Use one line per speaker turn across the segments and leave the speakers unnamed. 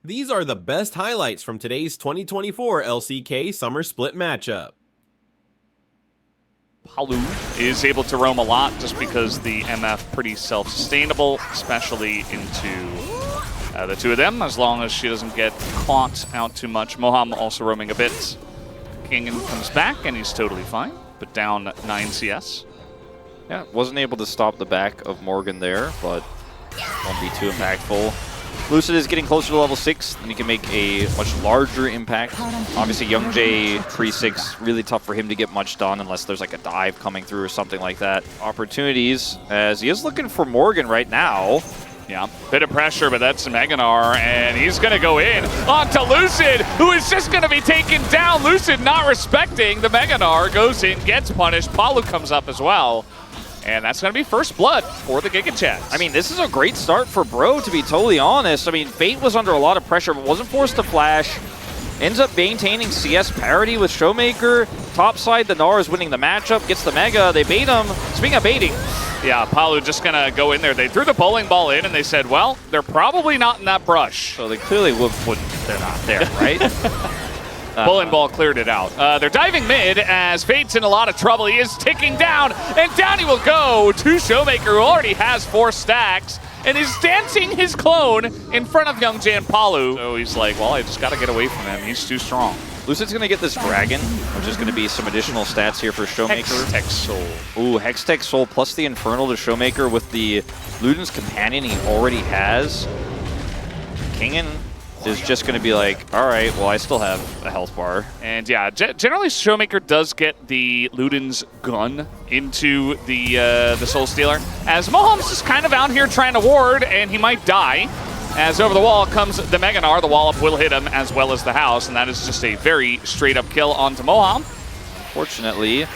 These are the best highlights from today's 2024 LCK Summer Split matchup.
Palu is able to roam a lot just because the MF pretty self-sustainable, especially into the two of them, as long as she doesn't get caught out too much. Moham also roaming a bit. Kingen comes back and he's totally fine, but down 9 CS.
Yeah, wasn't able to stop the back of Morgan there, but won't be too impactful. Lucid is getting closer to level 6, and he can make a much larger impact. Obviously, Young J 3-6, really tough for him to get much done unless there's like a dive coming through or something like that. Opportunities, as he is looking for Morgan right now.
Yeah, bit of pressure, but that's Meganar, and he's going to go in onto Lucid, who is just going to be taken down. Lucid not respecting the Meganar, goes in, gets punished. Palu comes up as well. And that's going to be first blood for the Giga Chats.
I mean, this is a great start for Bro, to be totally honest. I mean, Fate was under a lot of pressure, but wasn't forced to flash. Ends up maintaining CS parity with Showmaker. Top side, the Gnar is winning the matchup, gets the Mega. They bait him. Speaking of baiting.
Yeah, Palu just going to go in there. They threw the bowling ball in, and they said, well, they're probably not in that brush.
So they clearly wouldn't. They're not there, right?
Bowling ball cleared it out. They're diving mid as Fate's in a lot of trouble. He is ticking down, and down he will go to Showmaker, who already has 4 stacks, and is dancing his clone in front of Young J and Palu. So he's like, well, I just got to get away from him. He's too strong.
Lucid's going to get this Dragon, which is going to be some additional stats here for Showmaker.
Hextech Soul.
Ooh, Hextech Soul plus the Infernal to Showmaker with the Luden's Companion he already has. Kingen is just going to be like, all right, well, I still have a health bar.
And yeah, generally Showmaker does get the Luden's gun into the Soul Stealer, as Moham's just kind of out here trying to ward, and he might die. As over the wall comes the Meganar, the wall up will hit him as well as the house, and that is just a very straight up kill onto Moham.
Fortunately,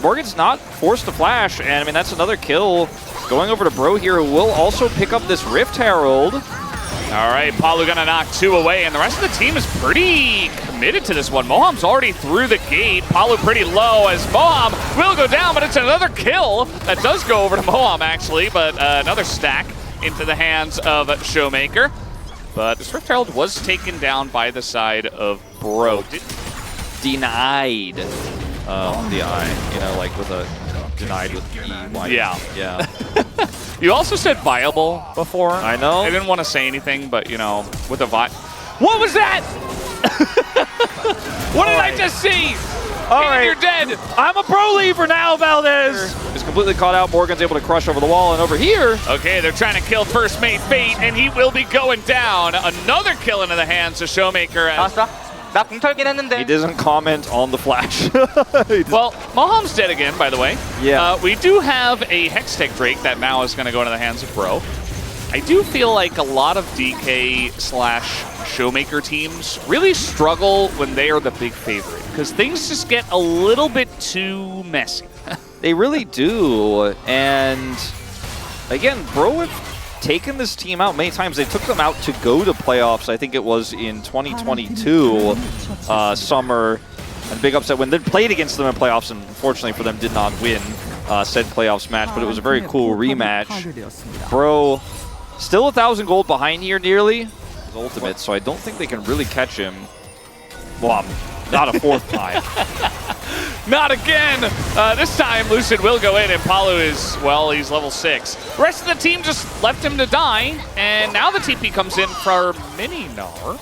Morgan's not forced to flash, and I mean, that's another kill going over to Bro here, who will also pick up this Rift Herald.
All right, Palu gonna knock 2 away, and the rest of the team is pretty committed to this one. Moham's already through the gate. Palu pretty low as Moham will go down, but it's another kill that does go over to Moham, actually, but another stack into the hands of Showmaker. But the Rift Herald was taken down by the side of Bro.
Denied the eye, you know, like with a denied with E.
Yeah.
Yeah.
You also said viable before.
I know.
I didn't want to say anything, but, you know, with a What was that? What did I just see?
All right.
You're dead.
I'm a pro leaver now, Valdez. He's completely caught out. Morgan's able to crush over the wall, and over here.
Okay, they're trying to kill first mate Fate, and he will be going down. Another kill into the hands of Showmaker.
He doesn't comment on the flash.
Well, Moham's dead again, by the way.
Yeah.
We do have a Hextech Drake that now is going to go into the hands of Bro. I do feel like a lot of DK / Showmaker teams really struggle when they are the big favorite, because things just get a little bit too messy.
They really do. And again, Bro have taken this team out many times. They took them out to go to playoffs. I think it was in 2022 summer. And big upset when they played against them in playoffs, and unfortunately for them did not win said playoffs match, but it was a very cool rematch. Bro, still 1,000 gold behind here nearly. His ultimate, so I don't think they can really catch him. Well, not a 4th time.
Not again! This time, Lucid will go in, and Palu is, well, he's level 6. The rest of the team just left him to die, and now the TP comes in for Mini-Gnar.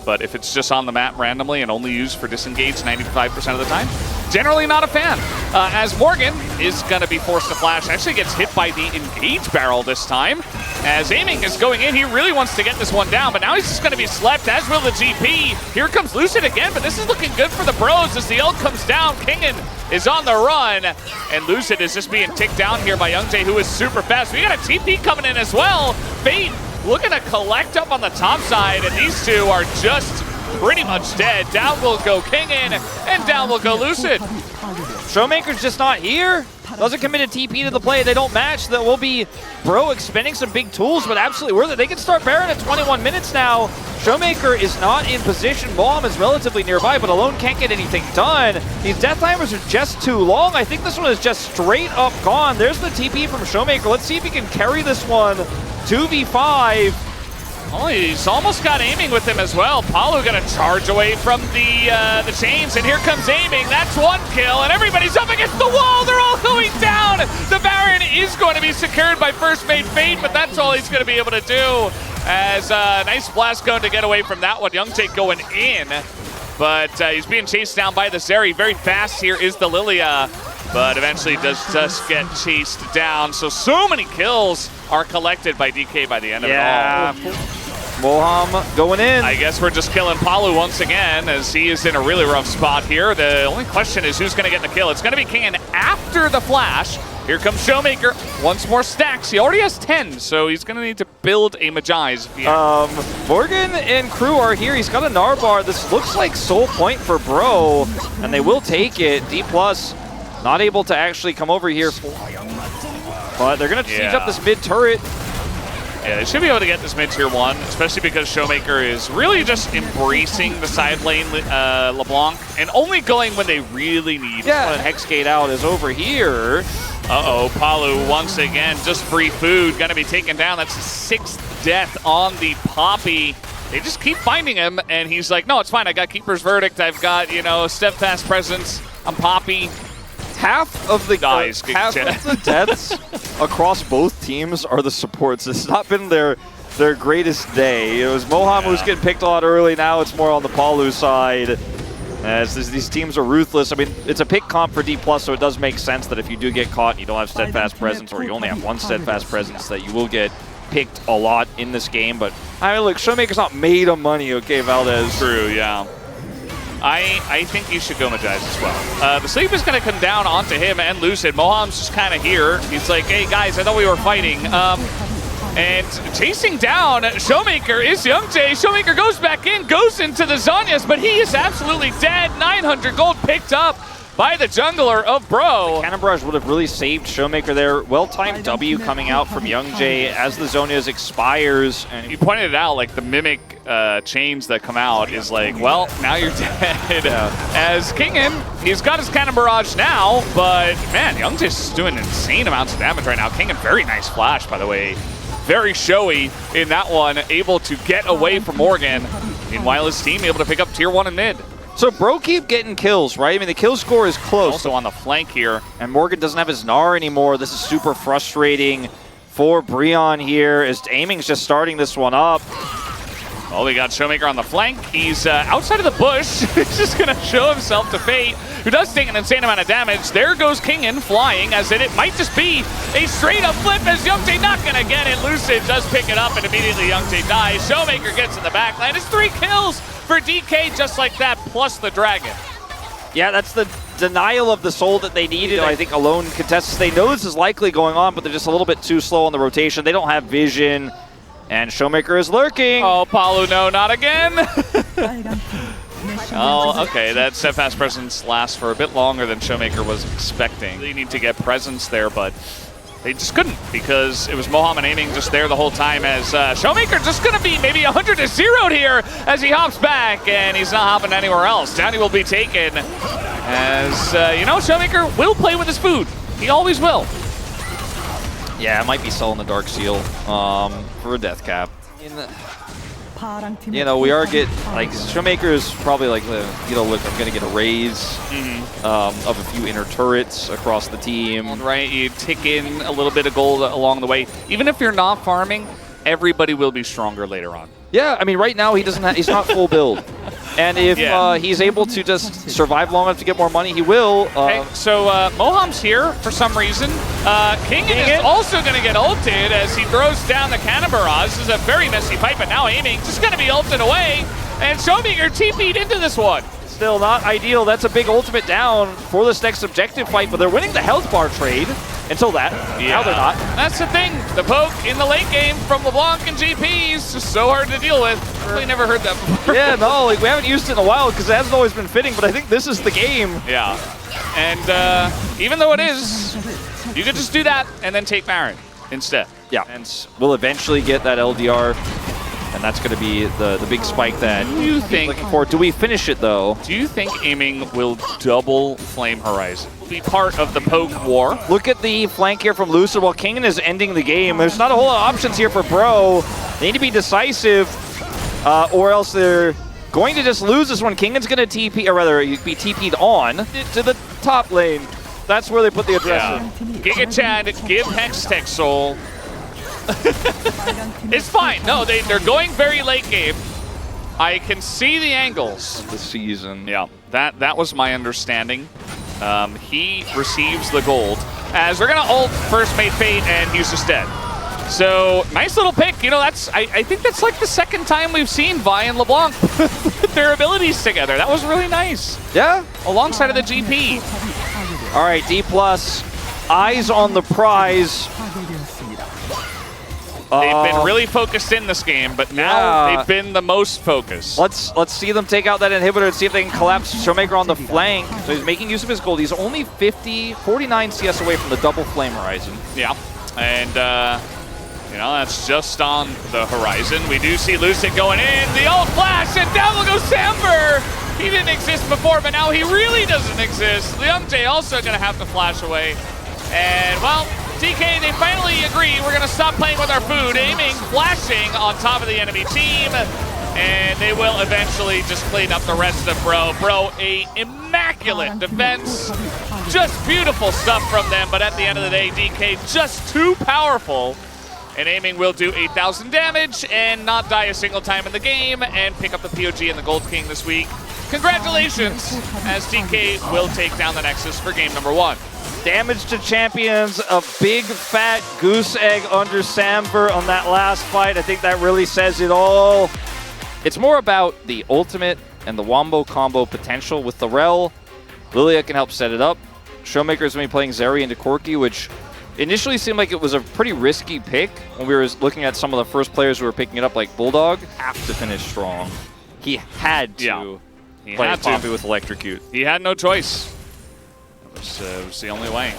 But if it's just on the map randomly and only used for disengage 95% of the time, generally not a fan. As Morgan is going to be forced to flash, actually gets hit by the engage barrel this time. As aiming is going in, he really wants to get this one down, but now he's just going to be slept, as will the GP. Here comes Lucid again, but this is looking good for the Bros as the ult comes down. Kingen is on the run, and Lucid is just being ticked down here by Young J, who is super fast. We got a TP coming in as well. Fate looking to collect up on the top side, and these two are just pretty much dead. Down will go Kingen, and down will go Lucid.
Showmaker's just not here. Doesn't commit a TP to the play. They don't match. That will be Bro expending some big tools, but absolutely worth it. They can start Baron at 21 minutes now. Showmaker is not in position. Moam is relatively nearby, but alone can't get anything done. These death timers are just too long. I think this one is just straight up gone. There's the TP from Showmaker. Let's see if he can carry this one. 2v5.
Oh, he's almost got aiming with him as well. Palu gonna charge away from the chains, and here comes aiming. That's one kill, and everybody's up against the wall. They're all going down. The Baron is going to be secured by first mate Fate, but that's all he's going to be able to do. As nice blast going to get away from that one. Youngtae going in, but he's being chased down by the Zeri. Very fast here is the Lilia, but eventually does just get chased down. So many kills are collected by DK by the end of it all.
Moham going in.
I guess we're just killing Palu once again, as he is in a really rough spot here. The only question is who's going to get the kill. It's going to be King after the flash. Here comes Showmaker. Once more stacks. He already has 10, so he's going to need to build a Magi's.
Morgan and crew are here. He's got a Narbar. This looks like soul point for Bro, and they will take it. Dplus not able to actually come over here, but they're going to siege up this mid turret.
Yeah, they should be able to get this mid tier 1, especially because Showmaker is really just embracing the side lane LeBlanc and only going when they really need it.
Yeah, and Hexgate out is over here.
Uh-oh, Palu once again, just free food, gonna be taken down. That's the 6th death on the Poppy. They just keep finding him, and he's like, no, it's fine, I got Keeper's Verdict, I've got, you know, Steadfast Presence, I'm Poppy.
Half of the deaths across both teams are the supports. It's not been their greatest day. It was Moham who was getting picked on early. Now it's more on the Palu side. As these teams are ruthless. I mean, it's a pick comp for Dplus, so it does make sense that if you do get caught and you don't have Steadfast Presence, or you only have one Steadfast Presence, that you will get picked a lot in this game. But I mean, look, Showmaker's not made of money, okay, Valdez?
True, yeah. I think you should go Magi's as well. The sleep is going to come down onto him and Lucid. Moham's just kind of here. He's like, hey guys, I thought we were fighting. And chasing down Showmaker is Youngtae. Showmaker goes back in, goes into the Zhonya's, but he is absolutely dead. 900 gold picked up by the jungler of Bro.
Cannon Barrage would have really saved Showmaker there. Well-timed W coming out from Youngjae as the Zhonya's expires. And
you pointed it out, like the Mimic chains that come out is like, well, now you're dead.
Yeah.
As Kingen, he's got his Cannon Barrage now, but man, Youngjae's doing insane amounts of damage right now. Kingen, very nice flash, by the way. Very showy in that one, able to get away from Morgan. Meanwhile, his team able to pick up tier 1 in mid.
So Bro keep getting kills, right? I mean, the kill score is close.
Also on the flank here.
And Morgan doesn't have his Gnar anymore. This is super frustrating for Brion here, as aiming's just starting this one up.
Oh, we got Showmaker on the flank. He's outside of the bush. He's just going to show himself to Fate, who does take an insane amount of damage. There goes Kingen flying, as it might just be a straight-up flip, as Youngtae not going to get it. Lucid does pick it up, and immediately Youngtae dies. Showmaker gets in the backline. It's 3 kills for DK just like that, plus the dragon.
Yeah, that's the denial of the soul that they needed. I think alone contests. They know this is likely going on, but they're just a little bit too slow on the rotation. They don't have vision. And Showmaker is lurking.
Oh, Palu, no, not again. Oh, okay, that Steadfast Presence lasts for a bit longer than Showmaker was expecting. They need to get presence there, but they just couldn't, because it was Mohammed aiming just there the whole time, as Showmaker just going to be maybe 100 to 0'd here as he hops back, and he's not hopping anywhere else. Downey will be taken, as, you know, Showmaker will play with his food. He always will.
Yeah, it might be selling the Dark Seal for a death cap. You know, we are getting, like, Showmaker is probably like, you know, look, I'm going to get a raise of a few inner turrets across the team.
Right, you tick in a little bit of gold along the way. Even if you're not farming, everybody will be stronger later on.
Yeah, I mean, right now he doesn't. He's not full build. And if he's able to just survive long enough to get more money, he will.
Hey, so Moham's here for some reason. Kingen is also going to get ulted as he throws down the Cannon Barrage. This is a very messy fight, but now aiming just going to be ulted away. And Showmaker TP'd into this one.
Still not ideal. That's a big ultimate down for this next objective fight, but they're winning the health bar trade until that.
Yeah.
Now they're not.
That's the thing. The poke in the late game from LeBlanc and GP is just so hard to deal with. Really never heard that before.
Yeah, no, like we haven't used it in a while because it hasn't always been fitting, but I think this is the game.
Yeah. And even though it is, you could just do that and then take Baron instead.
Yeah, and we'll eventually get that LDR. And that's going to be the big spike that
you think?
looking for. Do we finish it, though?
Do you think aiming will double Flame Horizon? Be part of the poke war.
Look at the flank here from Lucid while Kingen is ending the game. There's not a whole lot of options here for Bro. They need to be decisive, or else they're going to just lose this one. Kingen's going to TP, or rather, be TP'd on to the top lane. That's where they put the address in.
Giga Chad, give Hextech Soul. It's fine. No, they're going very late game. I can see the angles.
The season.
Yeah, that was my understanding. He receives the gold as we're gonna ult first mate Fate and use this dead. So nice little pick. You know, that's I think that's like the second time we've seen Vi and LeBlanc put their abilities together. That was really nice.
Yeah.
Alongside of the GP.
All right, Dplus, eyes on the prize.
They've been really focused in this game, but now they've been the most focused.
Let's see them take out that inhibitor and see if they can collapse Showmaker on the flank. So he's making use of his gold. He's only 49 CS away from the double Flame Horizon.
Yeah, and you know, that's just on the horizon. We do see Lucid going in, the ult flash, and down will go Samber! He didn't exist before, but now he really doesn't exist. Young Jay also gonna have to flash away. And well, DK, they finally agree we're gonna stop playing with our food, aiming, flashing on top of the enemy team, and they will eventually just clean up the rest of Bro. Bro, a immaculate defense, just beautiful stuff from them, but at the end of the day, DK just too powerful, and aiming will do 8,000 damage and not die a single time in the game, and pick up the POG and the Gold King this week. Congratulations, as DK will take down the Nexus for game number 1.
Damage to champions, a big fat goose egg under Samber on that last fight. I think that really says it all. It's more about the ultimate and the wombo combo potential with the Rel. Lilia can help set it up. Showmaker's going to be playing Zeri into Corki, which initially seemed like it was a pretty risky pick when we were looking at some of the first players who were picking it up, like Bulldog. Have to finish strong. He had to.
Yeah. He
play
had
Poppy
to.
with Electrocute.
He had no choice. It was the only way.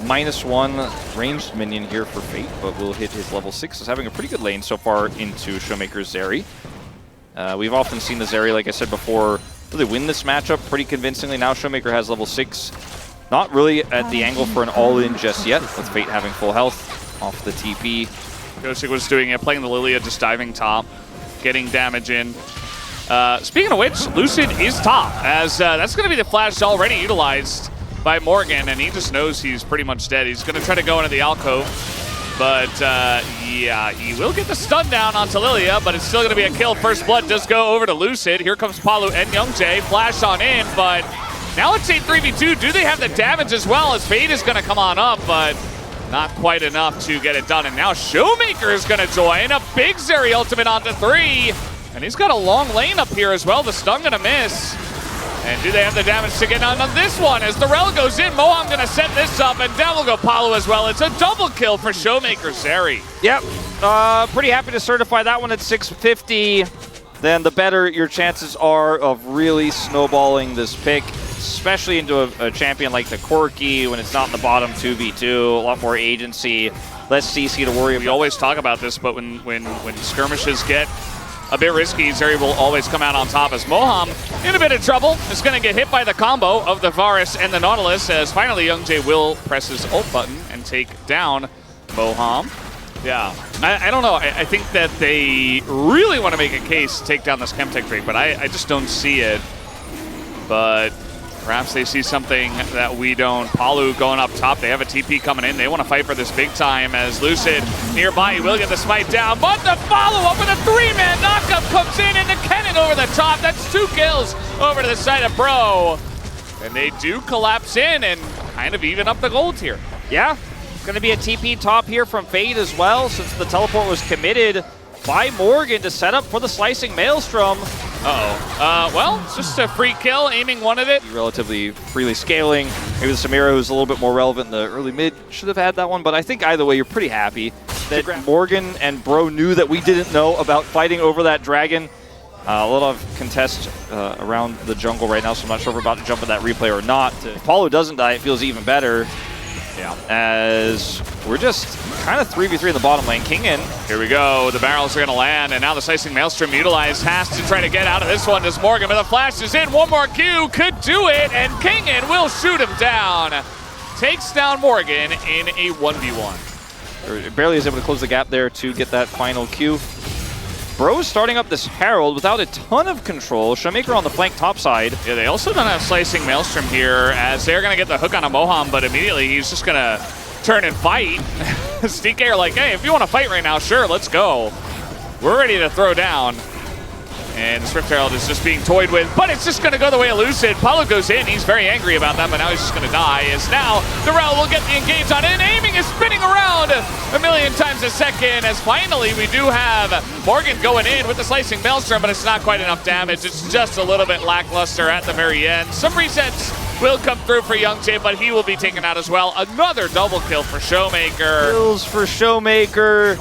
-1 ranged minion here for Fate, but will hit his level 6. Is having a pretty good lane so far into Showmaker's Zeri. We've often seen the Zeri, like I said before, really win this matchup pretty convincingly. Now Showmaker has level 6. Not really at the angle for an all-in just yet, with Fate having full health off the TP.
Ghostic was doing it, playing the Lilia, just diving top, getting damage in. Speaking of which, Lucid is top, as that's going to be the flash already utilized by Morgan, and he just knows he's pretty much dead. He's going to try to go into the alcove, but yeah, he will get the stun down onto Lilia, but it's still going to be a kill. First blood does go over to Lucid. Here comes Palu and Youngjae, flash on in, but now it's a 3v2. Do they have the damage as well, as Fate is going to come on up, but not quite enough to get it done. And now Showmaker is going to join. A big Zeri ultimate onto 3. And he's got a long lane up here as well. The stun gonna miss. And do they have the damage to get on this one? As the Rel goes in, Moham gonna set this up, and down will go Palu as well. It's a double kill for Showmaker Zeri.
Yep, pretty happy to certify that one at 650. Then the better your chances are of really snowballing this pick, especially into a champion like the Corki when it's not in the bottom 2v2, a lot more agency, less CC to worry about.
We always talk about this, but when skirmishes get a bit risky, Zeri will always come out on top, as Moham in a bit of trouble. Is going to get hit by the combo of the Varus and the Nautilus, as finally Youngjae will press his ult button and take down Moham. Yeah, I don't know. I think that they really want to make a case to take down this Chemtech Drake, but I just don't see it. But perhaps they see something that we don't. Palu going up top. They have a TP coming in. They want to fight for this big time, as Lucid nearby. He will get the smite down, but the follow-up with a 3-man knockup comes in, and the cannon over the top. That's 2 kills over to the side of Bro. And they do collapse in and kind of even up the gold here.
Yeah, going to be a TP top here from Fade as well, since the teleport was committed by Morgan to set up for the slicing Maelstrom.
Well, it's just a free kill. Aiming wanted it.
Relatively freely scaling. Maybe the Samira, who's a little bit more relevant in the early mid, should have had that one. But I think either way, you're pretty happy that Morgan and Bro knew that we didn't know about fighting over that dragon. A lot of contest around the jungle right now, so I'm not sure if we're about to jump in that replay or not. If Paulo doesn't die, it feels even better.
Yeah.
As we're just kind of 3v3 in the bottom lane. King in.
Here we go. The barrels are going to land, and now the Slicing Maelstrom utilized has to try to get out of this one as Morgan, but the flash is in. One more Q could do it, and Kingin will shoot him down. Takes down Morgan in a 1v1.
Barely is able to close the gap there to get that final Q. Bro's starting up this Herald without a ton of control. Showmaker on the flank top side.
Yeah, they also don't have Slicing Maelstrom here, as they're going to get the hook on a Moham, but immediately he's just going to turn and fight. DK are like, hey, if you want to fight right now, sure, let's go. We're ready to throw down. And the Swift Herald is just being toyed with, but it's just going to go the way of Lucid. Paulo goes in. He's very angry about that, but now he's just going to die. As now, Darrell will get the engage on it, and aiming is spinning around a million times a second. As finally, we do have Morgan going in with the Slicing Maelstrom, but it's not quite enough damage. It's just a little bit lackluster at the very end. Some resets will come through for Youngjae, but he will be taken out as well. Another double kill for Showmaker.
Kills for Showmaker.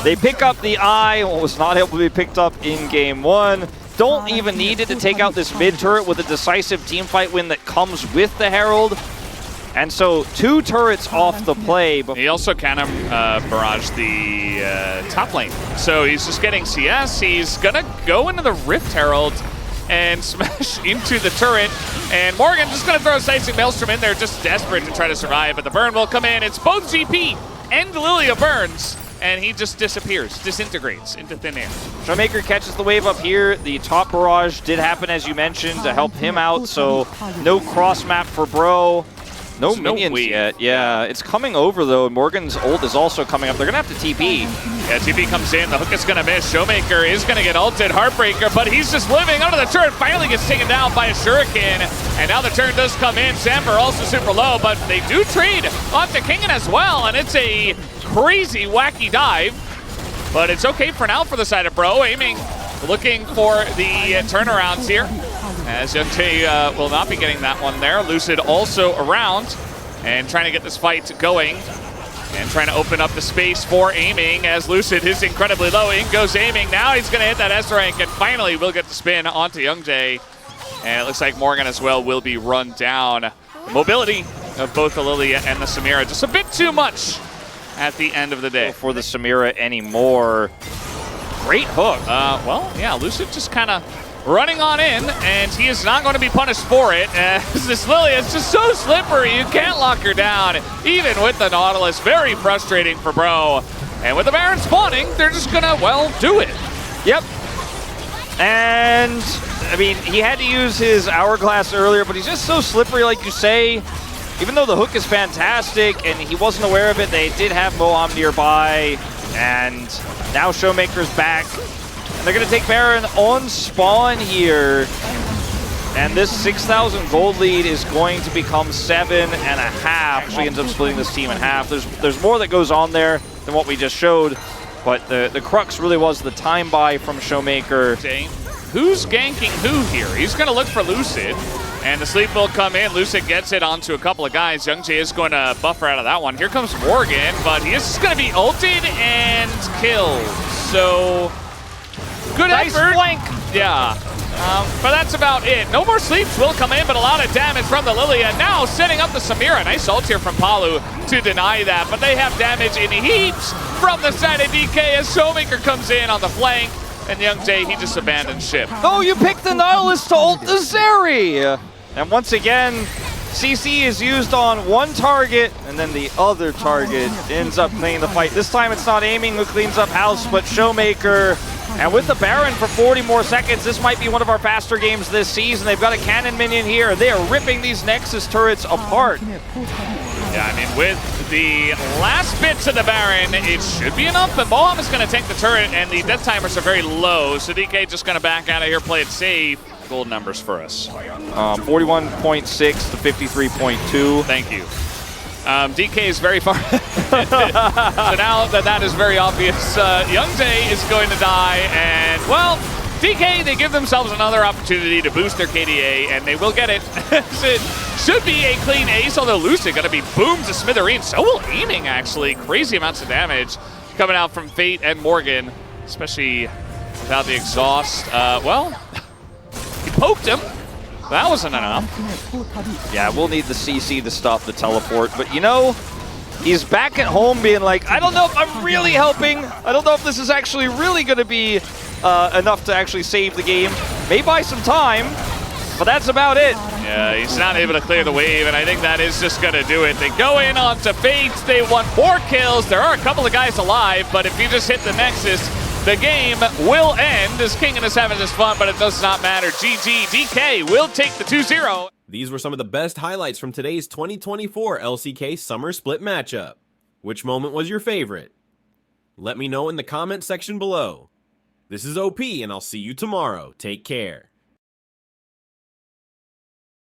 They pick up the eye, what was not able to be picked up in game one. Don't even need it to take out this mid turret with a decisive teamfight win that comes with the Herald. And so 2 turrets off the play. But
he also kind of barraged the top lane. So he's just getting CS. He's going to go into the Rift Herald and smash into the turret. And Morgan just going to throw a Slicing Maelstrom in there, just desperate to try to survive. But the burn will come in. It's both GP and Lilia burns. And he just disappears, disintegrates into thin air.
Showmaker catches the wave up here. The top barrage did happen, as you mentioned, to help him out. So no cross map for Bro. No minions yet. Yeah, it's coming over, though. Morgan's ult is also coming up. They're going to have to TP.
Yeah, TP comes in. The hook is going to miss. Showmaker is going to get ulted. Heartbreaker, but he's just living under the turret. Finally gets taken down by a Shuriken. And now the turn does come in. Samber also super low, but they do trade onto Kingin as well. And it's a crazy, wacky dive. But it's okay for now for the side of Bro. Aiming, looking for the turnarounds here. As Youngjae will not be getting that one there. Lucid also around and trying to get this fight going and trying to open up the space for aiming as Lucid is incredibly low. In goes aiming. Now he's going to hit that S rank and finally will get the spin onto Youngjae. And it looks like Morgan as well will be run down. The mobility of both the Lilia and the Samira just a bit too much at the end of the day.
For the Samira anymore. Great hook.
Well, yeah, Lucid just kind of running on in, and he is not going to be punished for it, as this Lilia is just so slippery, you can't lock her down, even with the Nautilus. Very frustrating for Bro. And with the Baron spawning, they're just going to, well, do it.
Yep. And, I mean, he had to use his Hourglass earlier, but he's just so slippery, like you say. Even though the hook is fantastic, and he wasn't aware of it, they did have Moham nearby, and now Showmaker's back. They're going to take Baron on spawn here. And this 6,000 gold lead is going to become 7.5. Actually ends up splitting this team in half. There's more that goes on there than what we just showed. But the crux really was the time buy from Showmaker.
Who's ganking who here? He's going to look for Lucid. And the sleep will come in. Lucid gets it onto a couple of guys. Youngjae is going to buffer out of that one. Here comes Morgan, but he is just going to be ulted and killed. So good effort.
Flank.
Yeah. But that's about it. No more sleeps will come in, but a lot of damage from the Lilia. Now setting up the Samira. Nice ult here from Palu to deny that, but they have damage in heaps from the side of DK as Showmaker comes in on the flank. And Youngjae, he just abandoned ship.
Oh, you picked the Nautilus to ult the Zeri! And once again, CC is used on one target, and then the other target ends up cleaning the fight. This time it's not aiming who cleans up house, but Showmaker. And with the Baron for 40 more seconds, this might be one of our faster games this season. They've got a cannon minion here. They are ripping these Nexus turrets apart.
Yeah, I mean, with the last bits of the Baron, it should be enough. And Moham is going to tank the turret, and the death timers are very low. So DK just going to back out of here, play it safe. Gold numbers for us.
41.6 to 53.2.
Thank you. DK is very far. So now that is very obvious, Youngjae is going to die. And, well, DK, they give themselves another opportunity to boost their KDA, and they will get it. It should be a clean ace, although Lucid going to be boomed to smithereens. So will aiming, actually. Crazy amounts of damage coming out from Fate and Morgan, especially without the exhaust. Well, he poked him. That wasn't enough.
Yeah, we'll need the CC to stop the teleport. But, you know, He's back at home being like, I don't know if I'm really helping. I don't know if this is actually really going to be enough to actually save the game. May buy some time, but that's about it.
Yeah, he's not able to clear the wave, and I think that is just going to do it. They go in onto Fates. They want 4 kills. There are a couple of guys alive, but if you just hit the Nexus, the game will end as King is having his fun, but it does not matter. GG, DK will take the 2-0.
These were some of the best highlights from today's 2024 LCK Summer Split matchup. Which moment was your favorite? Let me know in the comment section below. This is OP, and I'll see you tomorrow. Take care.